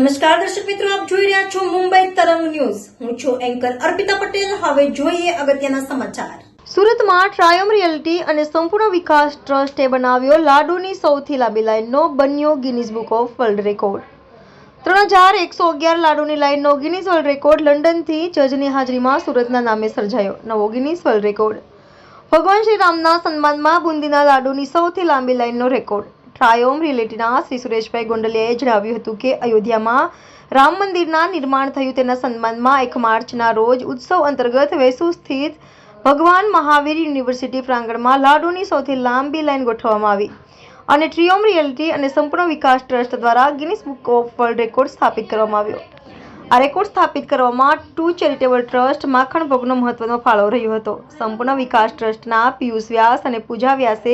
નમસ્કાર દર્શક મિત્રો, આપ જોઈ રહ્યા છો મુંબઈ તરંગ ન્યૂઝ. હું છું એન્કર અર્પિતા પટેલ. હવે જોઈએ અગત્યના સમાચાર. સુરતમાં ટ્રાયમ રિયલ્ટી અને સંપૂર્ણ વિકાસ ટ્રસ્ટે બનાવ્યો લાડુની સૌથી લાંબી લાઈનનો બન્યો Guinness book of world record. 3111 લાડુની લાઈનનો ગિનીઝ વર્લ્ડ રેકોર્ડ લંડનથી જજની હાજરીમાં સુરતના નામે સર્જાયો. નવો ગિનીઝ વર્લ્ડ રેકોર્ડ. ભગવાન શ્રી રામના સન્માનમાં બુંદીના લાડુની સૌથી લાંબી લાઈનનો રેકોર્ડ. ટ્રાયોમ રિયલ્ટીના શ્રી સુરેશભાઈ ગોંડલિયાએ જણાવ્યું હતું કે અયોધ્યામાં રામ મંદિરના નિર્માણ થયું તેના સન્માનમાં 1 માર્ચના રોજ ઉત્સવ અંતર્ગત વેસુ સ્થિત ભગવાન મહાવીર યુનિવર્સિટી પ્રાંગણમાં લાડુની સૌથી લાંબી લાઈન ગોઠવવામાં આવી અને ટ્રાયોમ રિયલ્ટી અને સંપૂર્ણ વિકાસ ટ્રસ્ટ દ્વારા Guinness book of world record સ્થાપિત કરવામાં આવ્યો. આ રેકોર્ડ સ્થાપિત કરવામાં ટુ ચેરિટેબલ ટ્રસ્ટ માખણ ભોગનો મહત્વનો ફાળો રહ્યો હતો. સંપૂર્ણ વિકાસ ટ્રસ્ટના પિયુષ વ્યાસ અને પૂજા વ્યાસે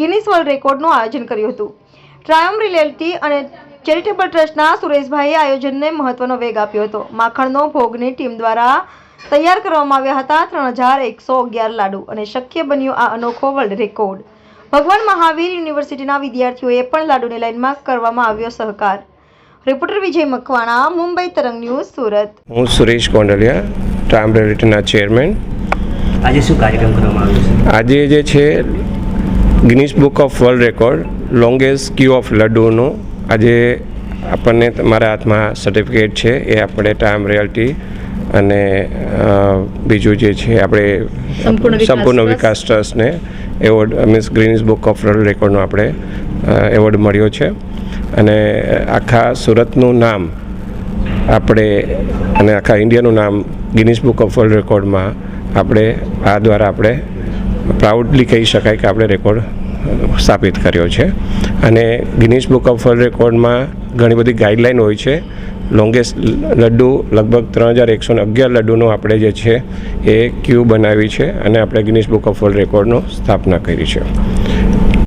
ગિનીસ વર્લ્ડ રેકોર્ડનું આયોજન કર્યું હતું. ટ્રાયમ રિયલ્ટી અને ચેરિટેબલ ટ્રસ્ટના સુરેશભાઈએ આયોજનને મહત્વનો વેગ આપ્યો હતો. માખણનો ભોગની ટીમ દ્વારા તૈયાર કરવામાં આવ્યા હતા 3111 લાડુ અને શક્ય બન્યો આ અનોખો વર્લ્ડ રેકોર્ડ. ભગવાન મહાવીર યુનિવર્સિટીના વિદ્યાર્થીઓએ પણ લાડુની લાઈનમાં કરવામાં આવ્યો સહકાર. રિપોર્ટર વિજય મકવાણા, મુંબઈ તરંગ ન્યૂઝ, સુરત. હું સુરેશ ગોંડલિયા, ટ્રાયમ રિયલ્ટીના ચેરમેન. આજે શું કાર્યક્રમ કરવામાં આવ્યો છે? આજે જે છે Guinness book of world record longest queue of લડ્ડુનું આજે આપણને મારા હાથમાં સર્ટિફિકેટ છે. એ આપણે ટ્રાયમ રિયલ્ટી અને બીજું જે છે આપણે સંપૂર્ણ વિકાસ ટ્રસ્ટને award means Guinness book of world રેકોર્ડનો આપણે એવોર્ડ મળ્યો છે. અને આખા સુરતનું નામ આપણે અને આખા ઇન્ડિયાનું નામ ગિનીસ બુક ઓફ વર્લ્ડ રેકોર્ડમાં આપણે આ દ્વારા આપણે પ્રાઉડલી કહી શકાય કે આપણે રેકોર્ડ સ્થાપિત કર્યો છે. અને ગિનીસ બુક ઓફ વર્લ્ડ રેકોર્ડમાં ઘણી બધી ગાઈડલાઈન હોય છે. લોંગેસ્ટ લડ્ડુ લગભગ 3111 લડ્ડુનો આપણે જે છે એ ક્યુ બનાવી છે અને આપણે ગિનીસ બુક ઓફ વર્લ્ડ રેકોર્ડનો સ્થાપના કરી છે.